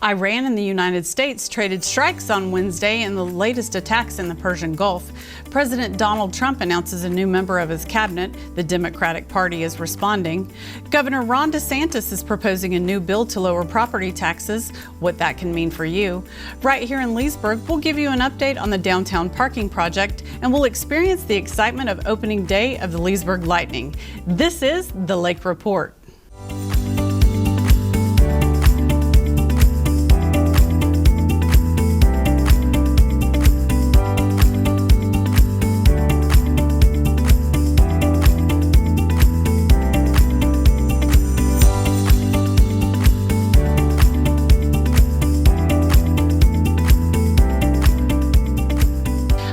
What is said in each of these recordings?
Iran and the United States traded strikes on Wednesday in the latest attacks in the Persian Gulf. President Donald Trump announces a new member of his cabinet. The Democratic Party is responding. Governor Ron DeSantis is proposing a new bill to lower property taxes. What that can mean for you. Right here in Leesburg, we'll give you an update on the downtown parking project, and we'll experience the excitement of opening day of the Leesburg Lightning. This is the Lake Report.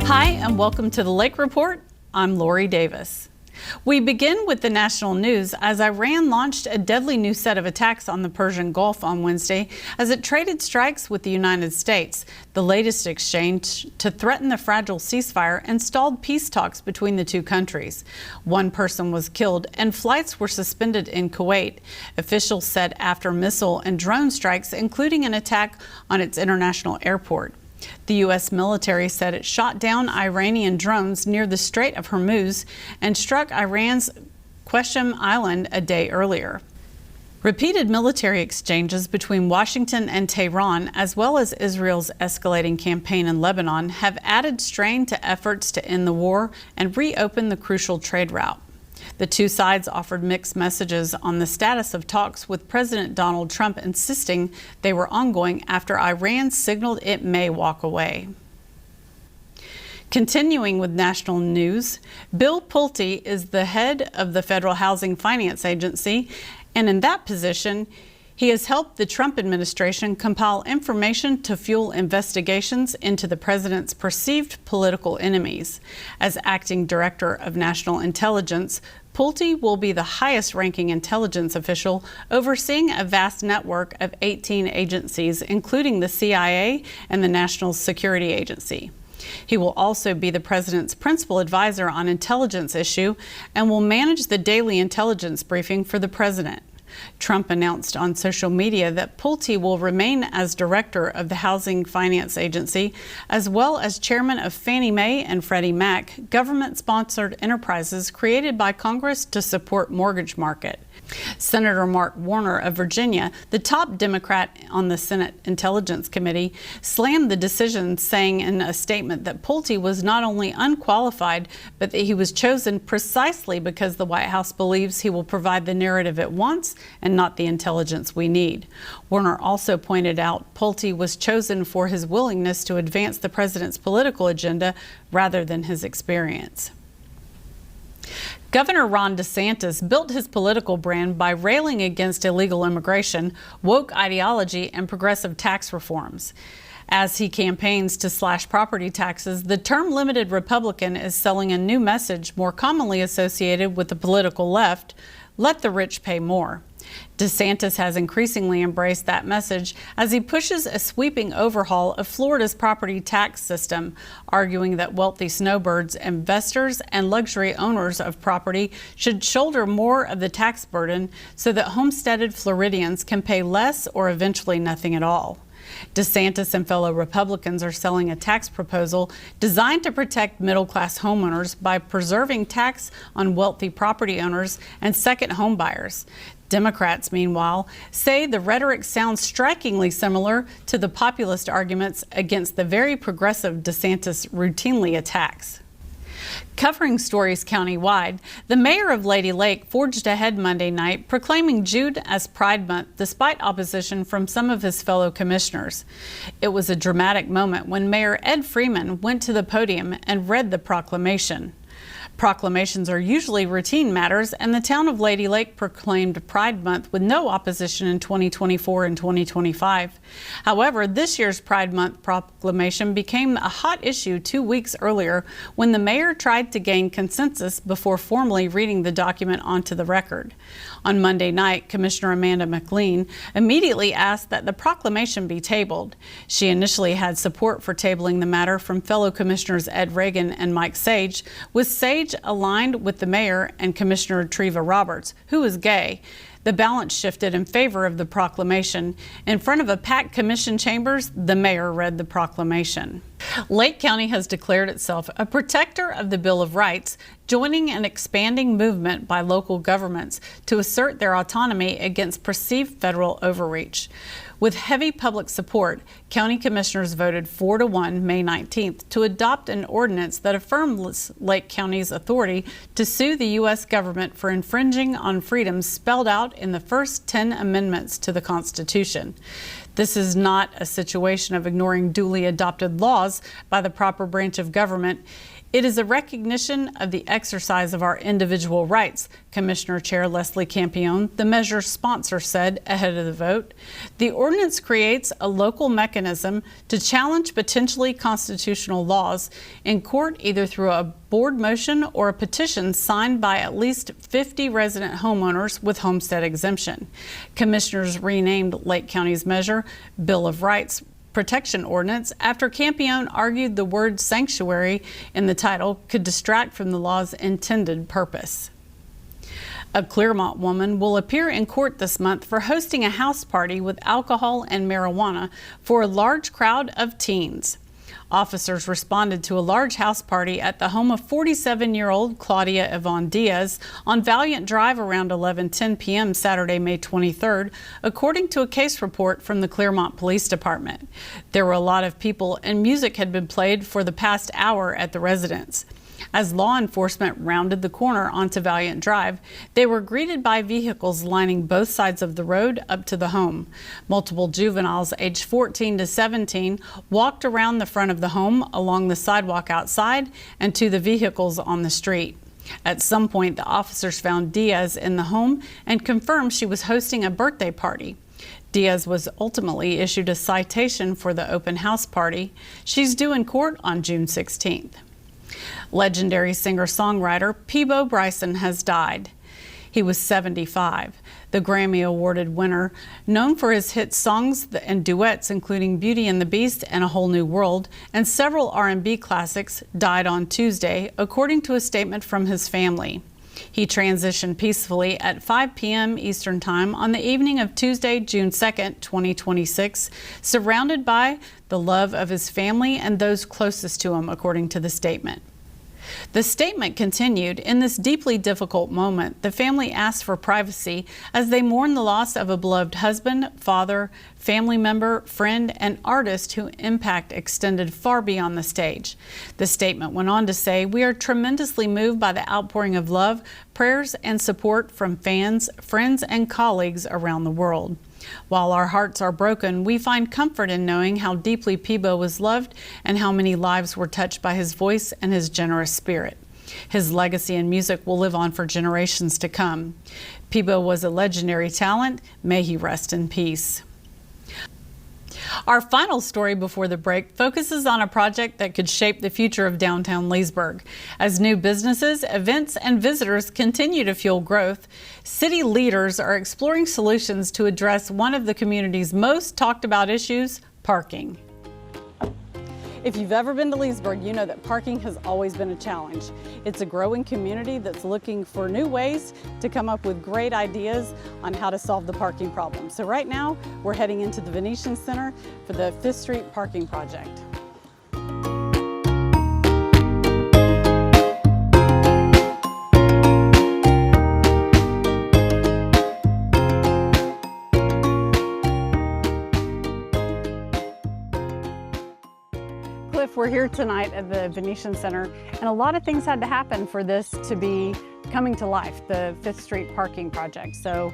Hi, and welcome to the Lake Report. I'm Lori Davis. We begin with the national news as Iran launched a deadly new set of attacks on the Persian Gulf on Wednesday as it traded strikes with the United States. The latest exchange to threaten the fragile ceasefire and stalled peace talks between the two countries. One person was killed and flights were suspended in Kuwait. Officials said after missile and drone strikes, including an attack on its international airport. The U.S. military said it shot down Iranian drones near the Strait of Hormuz and struck Iran's Qasem Island a day earlier. Repeated military exchanges between Washington and Tehran, as well as Israel's escalating campaign in Lebanon, have added strain to efforts to end the war and reopen the crucial trade route. The two sides offered mixed messages on the status of talks, with President Donald Trump insisting they were ongoing after Iran signaled it may walk away. Continuing with national news, Bill Pulte is the head of the Federal Housing Finance Agency, and in that position, he has helped the Trump administration compile information to fuel investigations into the president's perceived political enemies. As acting director of national intelligence, Pulte will be the highest-ranking intelligence official overseeing a vast network of 18 agencies, including the CIA and the National Security Agency. He will also be the president's principal advisor on intelligence issue and will manage the daily intelligence briefing for the president. Trump announced on social media that Pulte will remain as director of the Housing Finance Agency, as well as chairman of Fannie Mae and Freddie Mac, government-sponsored enterprises created by Congress to support mortgage market. Senator Mark Warner of Virginia, the top Democrat on the Senate Intelligence Committee, slammed the decision, saying in a statement that Pulte was not only unqualified, but that he was chosen precisely because the White House believes he will provide the narrative it wants and not the intelligence we need. Warner also pointed out Pulte was chosen for his willingness to advance the president's political agenda rather than his experience. Governor Ron DeSantis built his political brand by railing against illegal immigration, woke ideology, and progressive tax reforms. As he campaigns to slash property taxes, the term-limited Republican is selling a new message more commonly associated with the political left: let the rich pay more. DeSantis has increasingly embraced that message as he pushes a sweeping overhaul of Florida's property tax system, arguing that wealthy snowbirds, investors, and luxury owners of property should shoulder more of the tax burden so that homesteaded Floridians can pay less or eventually nothing at all. DeSantis and fellow Republicans are selling a tax proposal designed to protect middle-class homeowners by preserving tax on wealthy property owners and second home buyers. Democrats, meanwhile, say the rhetoric sounds strikingly similar to the populist arguments against the very progressive DeSantis routinely attacks. Covering stories county-wide, the mayor of Lady Lake forged ahead Monday night, proclaiming June as Pride Month despite opposition from some of his fellow commissioners. It was a dramatic moment when Mayor Ed Freeman went to the podium and read the proclamation. Proclamations are usually routine matters, and the town of Lady Lake proclaimed Pride Month with no opposition in 2024 and 2025. However, this year's Pride Month proclamation became a hot issue 2 weeks earlier when the mayor tried to gain consensus before formally reading the document onto the record. On Monday night, Commissioner Amanda McLean immediately asked that the proclamation be tabled. She initially had support for tabling the matter from fellow commissioners Ed Reagan and Mike Sage, with Sage aligned with the mayor and Commissioner Treva Roberts, who is gay. The balance shifted in favor of the proclamation. In front of a packed commission chambers, the mayor read the proclamation. Lake County has declared itself a protector of the Bill of Rights, joining an expanding movement by local governments to assert their autonomy against perceived federal overreach. With heavy public support, county commissioners voted 4-1 May 19th to adopt an ordinance that affirms Lake County's authority to sue the U.S. government for infringing on freedoms spelled out in the first 10 amendments to the Constitution. This is not a situation of ignoring duly adopted laws by the proper branch of government. It is a recognition of the exercise of our individual rights, Commissioner Chair Leslie Campione, the measure's sponsor, said ahead of the vote. The ordinance creates a local mechanism to challenge potentially constitutional laws in court, either through a board motion or a petition signed by at least 50 resident homeowners with homestead exemption. Commissioners renamed Lake County's measure Bill of Rights Protection Ordinance after Campione argued the word sanctuary in the title could distract from the law's intended purpose. A Clermont woman will appear in court this month for hosting a house party with alcohol and marijuana for a large crowd of teens. Officers responded to a large house party at the home of 47-year-old Claudia Yvonne Diaz on Valiant Drive around 11:10 p.m. Saturday, May 23rd, according to a case report from the Clermont Police Department. There were a lot of people and music had been played for the past hour at the residence. As law enforcement rounded the corner onto Valiant Drive, they were greeted by vehicles lining both sides of the road up to the home. Multiple juveniles aged 14 to 17 walked around the front of the home, along the sidewalk outside, and to the vehicles on the street. At some point, the officers found Diaz in the home and confirmed she was hosting a birthday party. Diaz was ultimately issued a citation for the open house party. She's due in court on June 16th. Legendary singer-songwriter Peabo Bryson has died. He was 75. The Grammy Awarded winner, known for his hit songs and duets including Beauty and the Beast and A Whole New World, and several R&B classics, died on Tuesday, according to a statement from his family. He transitioned peacefully at 5 p.m. Eastern Time on the evening of Tuesday, June 2nd, 2026, surrounded by the love of his family and those closest to him, according to the statement. The statement continued, "In this deeply difficult moment, the family asks for privacy as they mourn the loss of a beloved husband, father, family member, friend, and artist whose impact extended far beyond the stage." The statement went on to say, "We are tremendously moved by the outpouring of love, prayers, and support from fans, friends, and colleagues around the world. While our hearts are broken, we find comfort in knowing how deeply Peabo was loved and how many lives were touched by his voice and his generous spirit. His legacy in music will live on for generations to come. Peabo was a legendary talent. May he rest in peace." Our final story before the break focuses on a project that could shape the future of downtown Leesburg. As new businesses, events, and visitors continue to fuel growth, city leaders are exploring solutions to address one of the community's most talked about issues, parking. If you've ever been to Leesburg, you know that parking has always been a challenge. It's a growing community that's looking for new ways to come up with great ideas on how to solve the parking problem. So right now, we're heading into the Venetian Center for the 5th Street parking project. We're here tonight at the Venetian Center, and a lot of things had to happen for this to be coming to life, the 5th Street parking project. So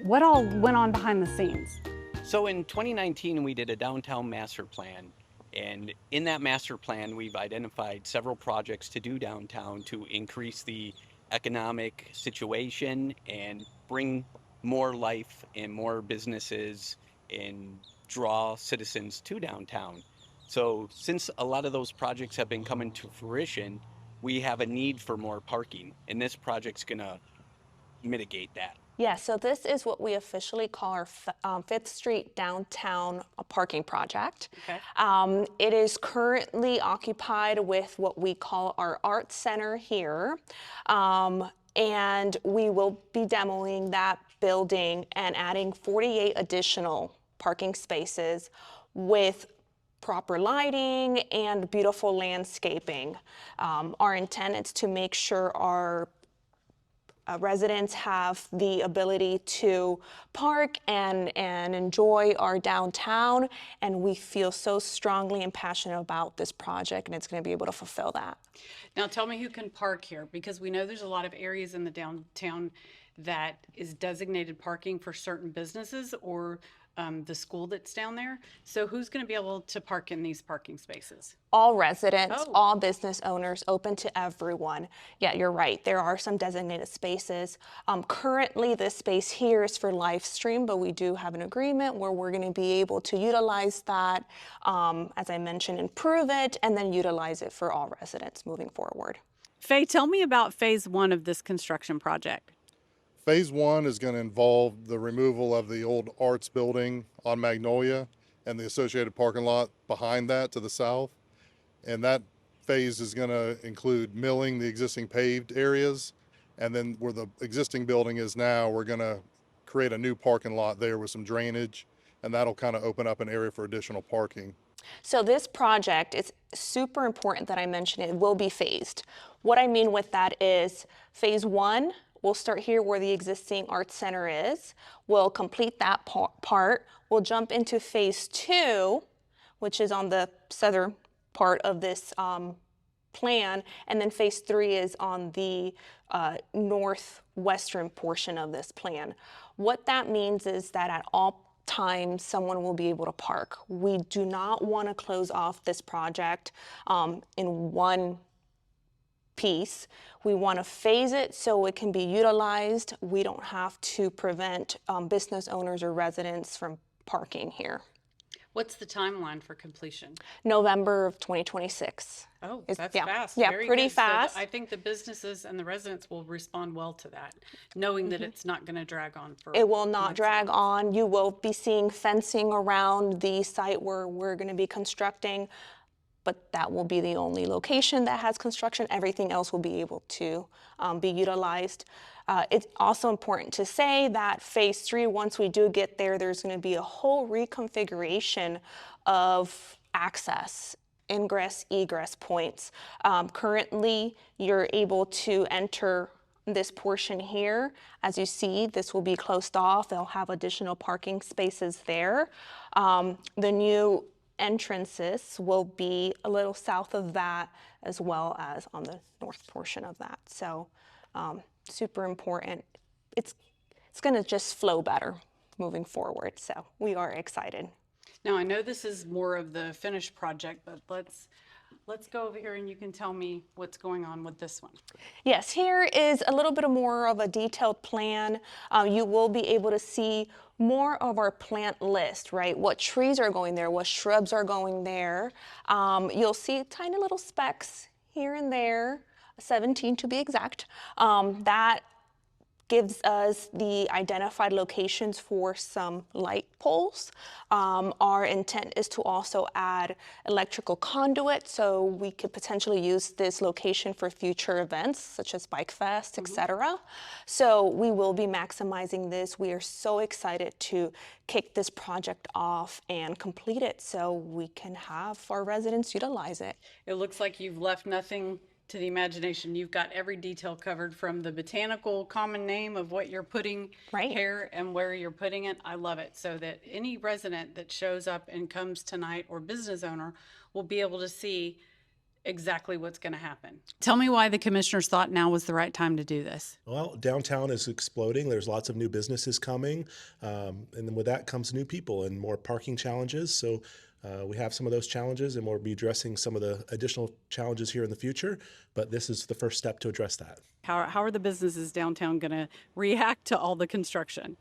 what all went on behind the scenes? So in 2019, we did a downtown master plan, and in that master plan, we've identified several projects to do downtown to increase the economic situation and bring more life and more businesses and draw citizens to downtown. So since a lot of those projects have been coming to fruition, we have a need for more parking, and this project's gonna mitigate that. Yeah, so this is what we officially call our 5th Street downtown parking project. Okay. It is currently occupied with what we call our art center here, and we will be demoing that building and adding 48 additional parking spaces with proper lighting and beautiful landscaping. Our intent is to make sure our residents have the ability to park and enjoy our downtown, and we feel so strongly and passionate about this project, and it's going to be able to fulfill that. Now tell me who can park here, because we know there's a lot of areas in the downtown that is designated parking for certain businesses or the school that's down there. So who's going to be able to park in these parking spaces? All residents, Oh. all business owners, open to everyone. Yeah, you're right. There are some designated spaces. Currently, this space here is for live stream, but we do have an agreement where we're going to be able to utilize that, as I mentioned, improve it, and then utilize it for all residents moving forward. Faye, tell me about phase 1 of this construction project. Phase 1 is going to involve the removal of the old arts building on Magnolia and the associated parking lot behind that to the south. And that phase is going to include milling the existing paved areas. And then where the existing building is now, we're going to create a new parking lot there with some drainage. And that'll kind of open up an area for additional parking. So this project, it's super important that I mention it will be phased. What I mean with that is phase 1, we'll start here where the existing arts center is. We'll complete that part. We'll jump into phase 2, which is on the southern part of this plan, and then phase 3 is on the northwestern portion of this plan. What that means is that at all times someone will be able to park. We do not want to close off this project in one piece. We want to phase it so it can be utilized. We don't have to prevent business owners or residents from parking here. What's the timeline for completion? November of 2026. Oh, Is- that's yeah, fast. yeah, Very pretty good. So fast. I think the businesses and the residents will respond well to that, knowing that it's not going to drag on for It will not months drag and months. on. You will be seeing fencing around the site where we're going to be constructing, but that will be the only location that has construction. Everything else will be able to be utilized. It's also important to say that phase 3, once we do get there, there's going to be a whole reconfiguration of access, ingress, egress points. Currently, you're able to enter this portion here. As you see, this will be closed off. They'll have additional parking spaces there. The new entrances will be a little south of that, as well as on the north portion of that. So super important. It's going to just flow better moving forward. So we are excited. Now, I know this is more of the finished project, but let's go over here and you can tell me what's going on with this one. Yes, here is a little bit more of a detailed plan. You will be able to see more of our plant list, right? What trees are going there, what shrubs are going there. You'll see tiny little specks here and there, 17 to be exact. That gives us the identified locations for some light poles. Our intent is to also add electrical conduit, so we could potentially use this location for future events such as Bike Fest, etc. So we will be maximizing this. We are so excited to kick this project off and complete it so we can have our residents utilize it. It looks like you've left nothing to the imagination. You've got every detail covered, from the botanical common name of what you're putting Right. here and where you're putting it. I love it, so that any resident that shows up and comes tonight or business owner will be able to see exactly what's going to happen. Tell me why the commissioners thought now was the right time to do this. Well, downtown is exploding. There's lots of new businesses coming. And then with that comes new people and more parking challenges. So we have some of those challenges, and we'll be addressing some of the additional challenges here in the future. But this is the first step to address that. How are the businesses downtown going to react to all the construction?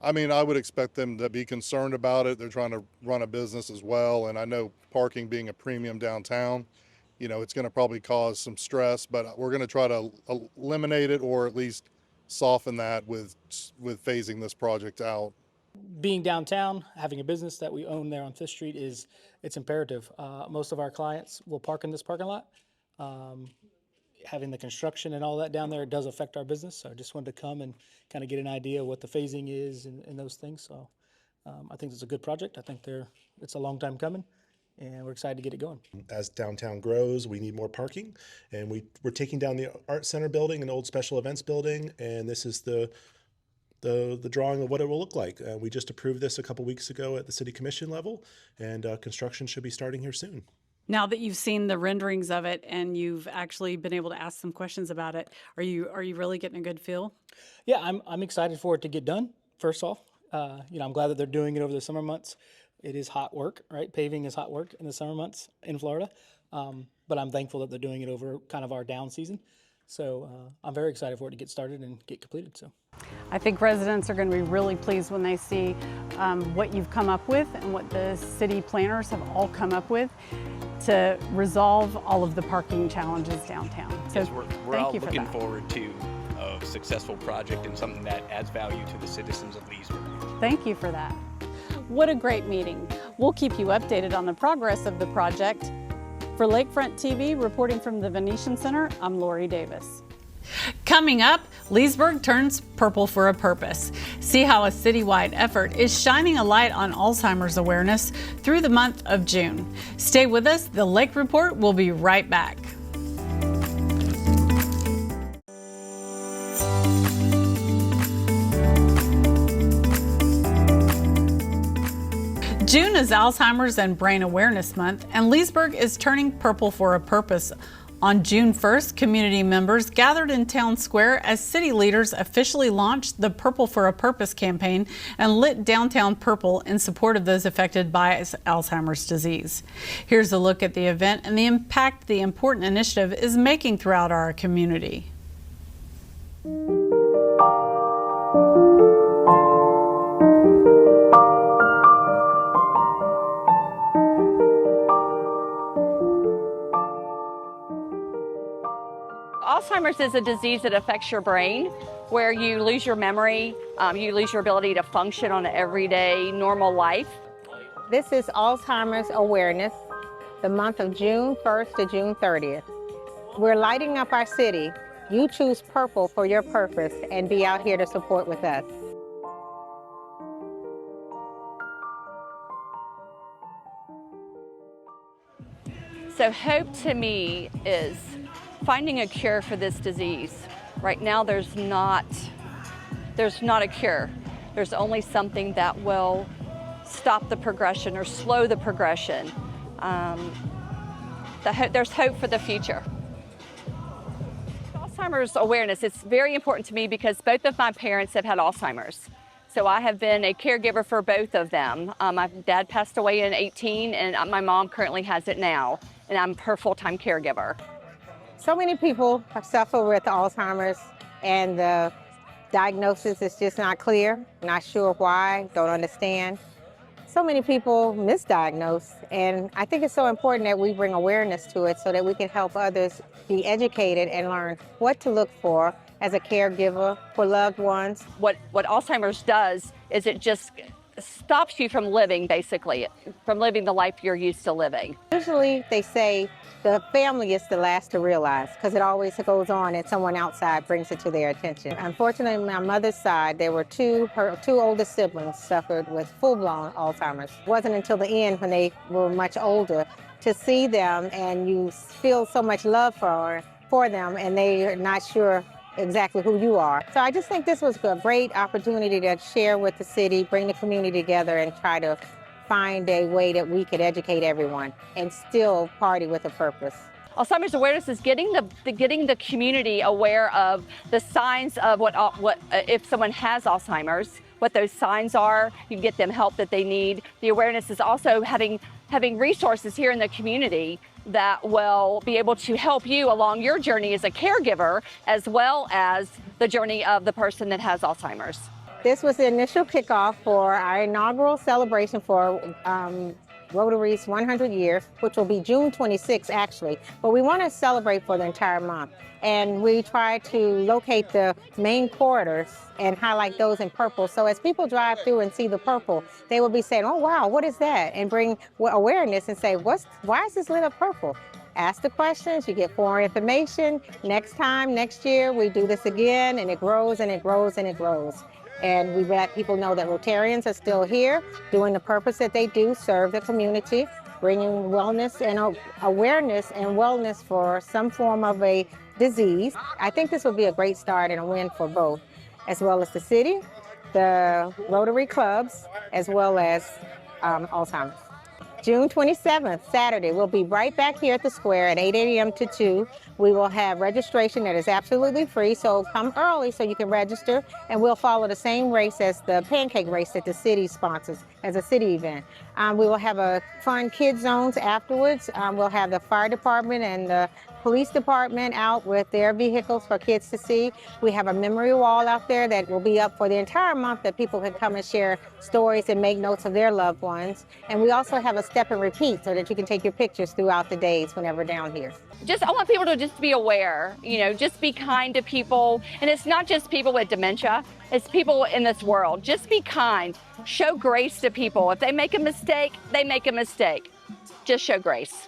I mean, I would expect them to be concerned about it. They're trying to run a business as well. And I know parking being a premium downtown, you know, it's going to probably cause some stress, but we're going to try to eliminate it, or at least soften that with phasing this project out. Being downtown, having a business that we own there on 5th Street it's imperative. Most of our clients will park in this parking lot. having the construction and all that down there does affect our business. So I just wanted to come and kind of get an idea of what the phasing is and those things. So I think it's a good project. I think it's a long time coming, and we're excited to get it going. As downtown grows, we need more parking, and we're taking down the Art Center building, an old special events building, and this is the drawing of what it will look like. We just approved this a couple weeks ago at the City Commission level, and construction should be starting here soon. Now that you've seen the renderings of it and you've actually been able to ask some questions about it, are you really getting a good feel? Yeah, I'm excited for it to get done. First off, I'm glad that they're doing it over the summer months. It is hot work, right? Paving is hot work in the summer months in Florida, but I'm thankful that they're doing it over kind of our down season. So I'm very excited for it to get started and get completed. So I think residents are going to be really pleased when they see what you've come up with and what the city planners have all come up with to resolve all of the parking challenges downtown. So Yes, we're all thank you for looking that. forward to a successful project and something that adds value to the citizens of Leesburg. Thank you for that. What a great meeting. We'll keep you updated on the progress of the project. For LakeFront TV, reporting from the Venetian Center, I'm Lori Davis. Coming up, Leesburg turns purple for a purpose. See how a citywide effort is shining a light on Alzheimer's awareness through the month of June. Stay with us. The Lake Report will be right back. June is Alzheimer's and Brain Awareness Month, and Leesburg is turning purple for a purpose. On June 1st, community members gathered in Town Square as city leaders officially launched the Purple for a Purpose campaign and lit downtown purple in support of those affected by Alzheimer's disease. Here's a look at the event and the impact the important initiative is making throughout our community. Alzheimer's is a disease that affects your brain, where you lose your memory, you lose your ability to function on an everyday, normal life. This is Alzheimer's Awareness, the month of June 1st to June 30th. We're lighting up our city. You choose purple for your purpose and be out here to support with us. So hope to me is finding a cure for this disease. Right now there's not a cure. There's only something that will stop the progression or slow the progression. There's hope for the future. Alzheimer's awareness, it's very important to me because both of my parents have had Alzheimer's. So I have been a caregiver for both of them. My dad passed away in 2018 and my mom currently has it now, and I'm her full-time caregiver. So many people suffer with Alzheimer's and the diagnosis is just not clear, not sure why, don't understand. So many people misdiagnose, and I think it's so important that we bring awareness to it so that we can help others be educated and learn what to look for as a caregiver for loved ones. What Alzheimer's does is it just stops you from living, basically, from living the life you're used to living. Usually they say the family is the last to realize because it always goes on and someone outside brings it to their attention. Unfortunately, on my mother's side, there were her two oldest siblings suffered with full-blown Alzheimer's. It wasn't until the end when they were much older to see them and you feel so much love for them and they are not sure exactly who you are. So I just think this was a great opportunity to share with the city, bring the community together and try to find a way that we could educate everyone and still party with a purpose. Alzheimer's awareness is getting the community aware of the signs of what if someone has Alzheimer's, what those signs are. You can get them help that they need. The awareness is also having resources here in the community that will be able to help you along your journey as a caregiver, as well as the journey of the person that has Alzheimer's. This was the initial kickoff for our inaugural celebration for Rotary's 100 years, which will be June 26th actually, but we want to celebrate for the entire month. And we try to locate the main corridors and highlight those in purple. So as people drive through and see the purple, they will be saying, oh wow, what is that? And bring awareness and say, why is this lit up purple? ask the questions, you get more information. Next time, next year, we do this again, and it grows and it grows and it grows. And we let people know that Rotarians are still here, doing the purpose that they do, serve the community, bringing wellness and awareness and wellness for some form of a disease. I think this will be a great start and a win for both, as well as the city, the Rotary clubs, as well as Alzheimer's. June 27th, Saturday, we'll be right back here at the square at 8 a.m. to 2. We will have registration that is absolutely free, so come early so you can register, and we'll follow the same race as the pancake race that the city sponsors as a city event. We will have a fun kids zones afterwards. We'll have the fire department and the police department out with their vehicles for kids to see. We have a memory wall out there that will be up for the entire month that people can come and share stories and make notes of their loved ones. And we also have a step and repeat so that you can take your pictures throughout the days whenever down here. I want people to just be aware, just be kind to people. And it's not just people with dementia, it's people in this world. Just be kind, show grace to people. If they make a mistake, they make a mistake. Just show grace.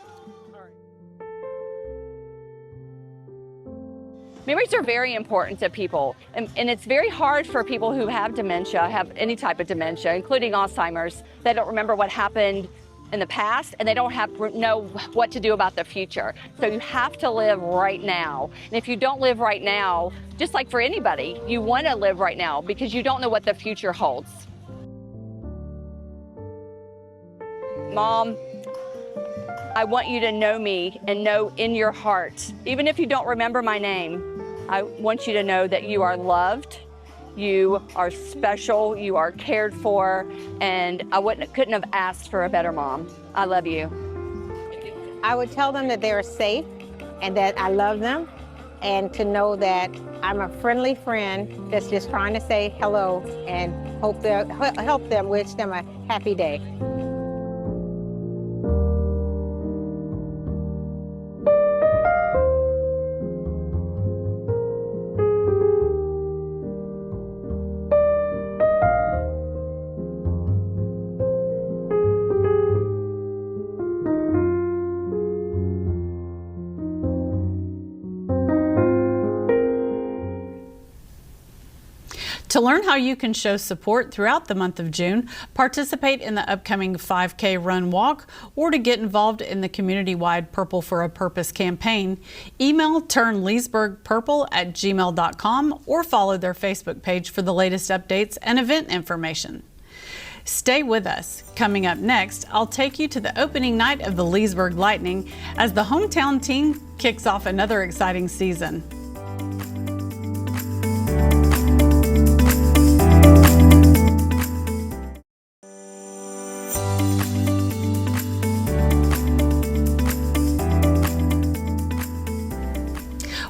Memories are very important to people, and it's very hard for people who have dementia, have any type of dementia, including Alzheimer's. They don't remember what happened in the past, and they don't know what to do about the future. So you have to live right now. And if you don't live right now, just like for anybody, you want to live right now because you don't know what the future holds. Mom, I want you to know me and know in your heart, even if you don't remember my name, I want you to know that you are loved, you are special, you are cared for, and I couldn't have asked for a better mom. I love you. I would tell them that they are safe and that I love them, and to know that I'm a friendly friend that's just trying to say hello and help them, wish them a happy day. To learn how you can show support throughout the month of June, participate in the upcoming 5K Run Walk, or to get involved in the community-wide Purple for a Purpose campaign, email turnleesburgpurple@gmail.com or follow their Facebook page for the latest updates and event information. Stay with us. Coming up next, I'll take you to the opening night of the Leesburg Lightning as the hometown team kicks off another exciting season.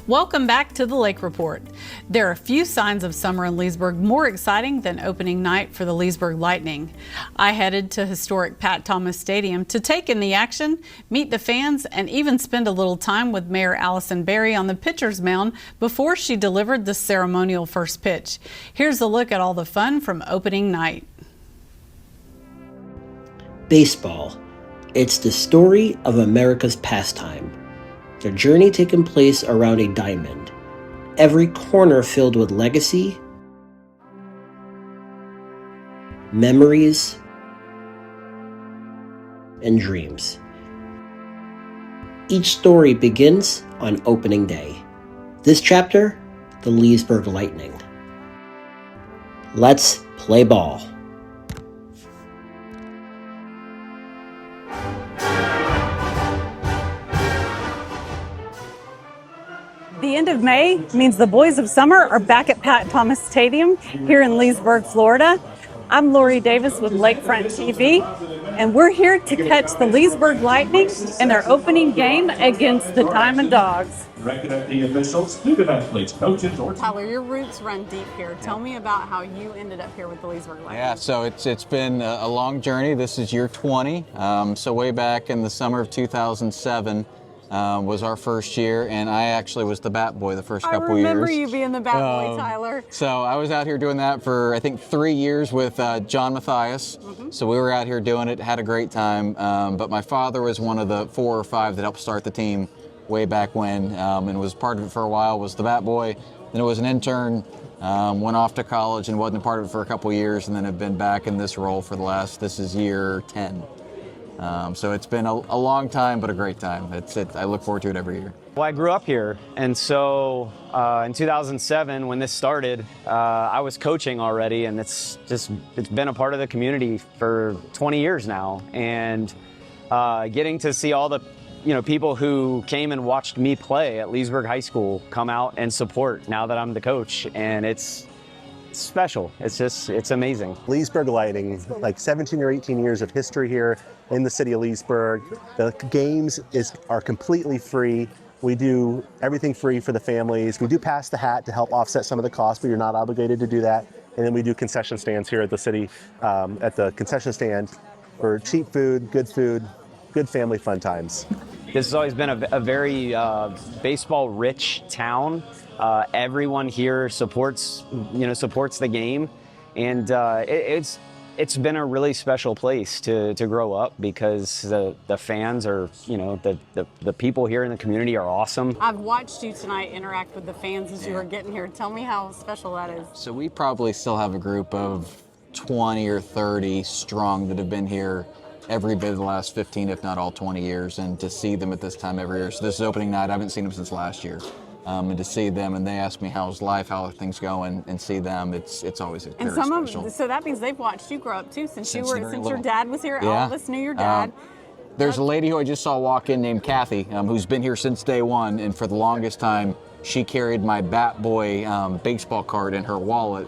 Welcome back to the Lake Report. There are few signs of summer in Leesburg more exciting than opening night for the Leesburg Lightning. I headed to historic Pat Thomas Stadium to take in the action, meet the fans, and even spend a little time with Mayor Allison Berry on the pitcher's mound before she delivered the ceremonial first pitch. Here's a look at all the fun from opening night. Baseball. It's the story of America's pastime. The journey taking place around a diamond, every corner filled with legacy, memories, and dreams. Each story begins on opening day. This chapter, the Leesburg Lightning. Let's play ball. The end of May means the boys of summer are back at Pat Thomas Stadium here in Leesburg, Florida. I'm Lori Davis with LakeFront TV, and we're here to catch the Leesburg Lightning in their opening game against the Diamond Dogs. Recognize officials, student athletes, coaches, or Tyler, your roots run deep here. Tell me about how you ended up here with the Leesburg Lightning. Yeah, so it's been a long journey. This is year 20. So way back in the summer of 2007, was our first year, and I actually was the bat boy the first couple years. I remember you being the bat boy, Tyler. So I was out here doing that for, I think, 3 years with John Matthias. So we were out here doing it, had a great time. But my father was one of the 4 or 5 that helped start the team way back when, and was part of it for a while, was the bat boy. Then it was an intern, went off to college and wasn't a part of it for a couple years, and then have been back in this role for this is year 10. So it's been a long time, but a great time. I look forward to it every year. Well, I grew up here, and so in 2007, when this started, I was coaching already, and it's been a part of the community for 20 years now. And getting to see all the people who came and watched me play at Leesburg High School come out and support now that I'm the coach, and it's special. It's amazing. Leesburg Lightning, like 17 or 18 years of history here in the city of Leesburg. The games are completely free. We do everything free for the families. We do pass the hat to help offset some of the costs, but you're not obligated to do that. And then we do concession stands here at the city, at the concession stand for cheap food, good family fun times. This has always been a very baseball-rich town. Everyone here supports the game, and it's been a really special place to grow up because the fans are, the people here in the community are awesome. I've watched you tonight interact with the fans as you were getting here. Tell me how special that is. So we probably still have a group of 20 or 30 strong that have been here every bit of the last 15, if not all 20 years, and to see them at this time every year. So this is opening night. I haven't seen them since last year. And to see them, and they ask me how's life, how are things going, and see them, it's always very special. So that means they've watched you grow up too, since your little. dad was here. All of us knew your dad. There's a lady who I just saw walk in named Kathy, who's been here since day one, and for the longest time, she carried my bat boy baseball card in her wallet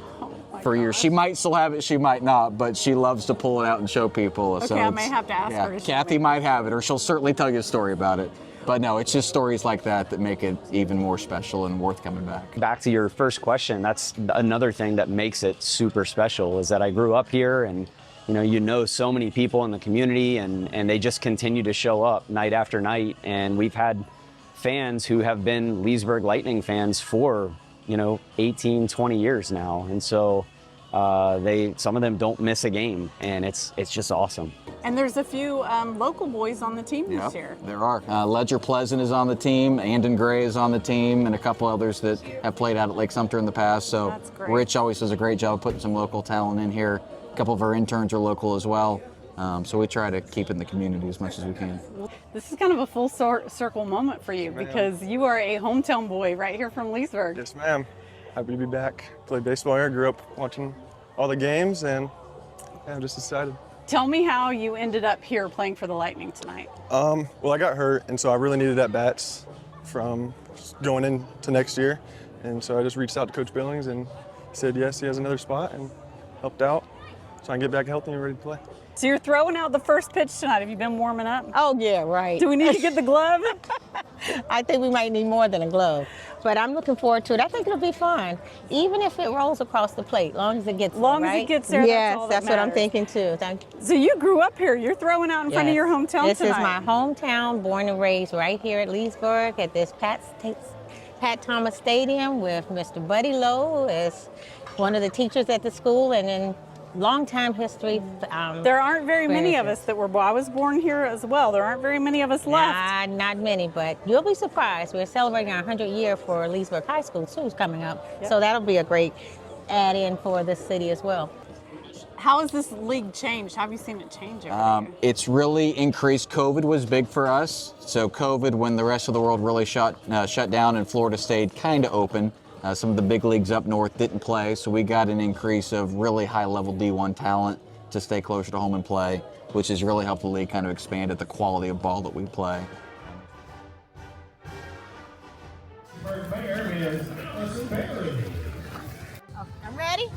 for years. She might still have it, she might not, but she loves to pull it out and show people. Okay, so I may have to ask her. Kathy might have it, or she'll certainly tell you a story about it. But no, it's just stories like that make it even more special and worth coming back. Back to your first question, that's another thing that makes it super special is that I grew up here, and so many people in the community, and they just continue to show up night after night. And we've had fans who have been Leesburg Lightning fans for 18, 20 years now, and so some of them don't miss a game, and it's just awesome. And there's a few local boys on the team this year. There are. Ledger Pleasant is on the team, Andon Gray is on the team, and a couple others that have played out at Lake Sumter in the past. So That's great. Rich always does a great job of putting some local talent in here. A couple of our interns are local as well. So we try to keep it in the community as much as we can. This is kind of a full circle moment for you because you are a hometown boy right here from Leesburg. Yes, ma'am. Happy to be back. Played baseball here, grew up watching all the games, and I'm just excited. Tell me how you ended up here playing for the Lightning tonight. Well, I got hurt, and so I really needed at-bats from going into next year. And so I just reached out to Coach Billings and said yes, he has another spot, and helped out so I can get back healthy and ready to play. So you're throwing out the first pitch tonight. Have you been warming up? Oh, yeah, right. Do we need to get the glove? I think we might need more than a glove, but I'm looking forward to it. I think it'll be fun, even if it rolls across the plate, long as it gets Long there, as right? it gets there, Yes, that's what I'm thinking too. Thank you. So you grew up here. You're throwing out in front of your hometown This tonight. is my hometown, born and raised right here at Leesburg at this Pat Thomas Stadium with Mr. Buddy Lowe as one of the teachers at the school, and then long time history. There aren't very many of us that were. I was born here as well. There aren't very many of us left. Not many, but you'll be surprised. We're celebrating our 100th year for Leesburg High School too, coming up. Yep. So that'll be a great add-in for this city as well. How has this league changed? How have you seen it change over here? It's really increased. COVID was big for us. So COVID, when the rest of the world really shut down and Florida stayed kind of open, some of the big leagues up north didn't play, so we got an increase of really high-level D1 talent to stay closer to home and play, which has really helped the league kind of expand at the quality of ball that we play. I'm ready.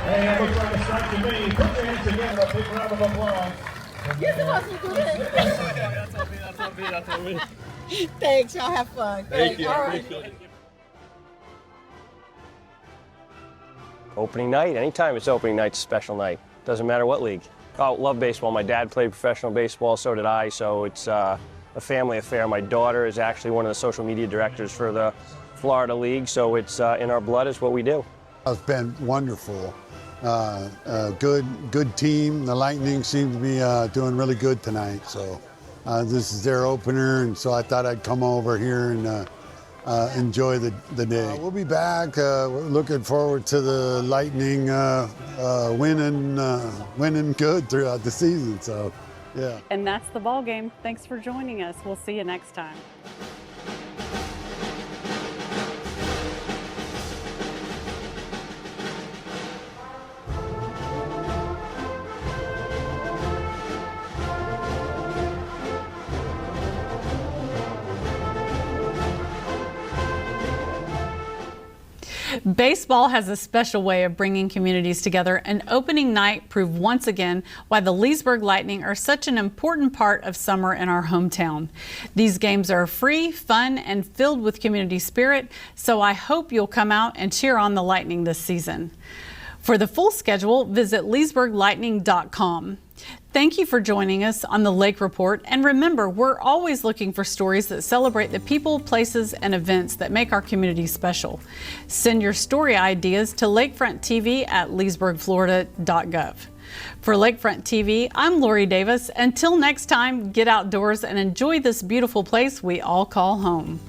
And looks like a strike to me. Put your hands together, a big round of applause. You're supposed to do this. That's on me. Thanks, y'all have fun. Thank you. All I right. appreciate it. Opening night, anytime it's opening night, it's a special night. Doesn't matter what league. Oh, love baseball. My dad played professional baseball, so did I, so it's a family affair. My daughter is actually one of the social media directors for the Florida League, so it's in our blood, is what we do. It's been wonderful. Good team. The Lightning seem to be doing really good tonight, so this is their opener, and so I thought I'd come over here and enjoy the day. We'll be back. We're looking forward to the Lightning winning good throughout the season. So, yeah. And that's the ball game. Thanks for joining us. We'll see you next time. Baseball has a special way of bringing communities together, and opening night proved once again why the Leesburg Lightning are such an important part of summer in our hometown. These games are free, fun, and filled with community spirit, so I hope you'll come out and cheer on the Lightning this season. For the full schedule, visit LeesburgLightning.com. Thank you for joining us on the Lake Report, and remember, we're always looking for stories that celebrate the people, places, and events that make our community special. Send your story ideas to LakeFront TV at leesburgflorida.gov. For LakeFront TV, I'm Lori Davis. Until next time, get outdoors and enjoy this beautiful place we all call home.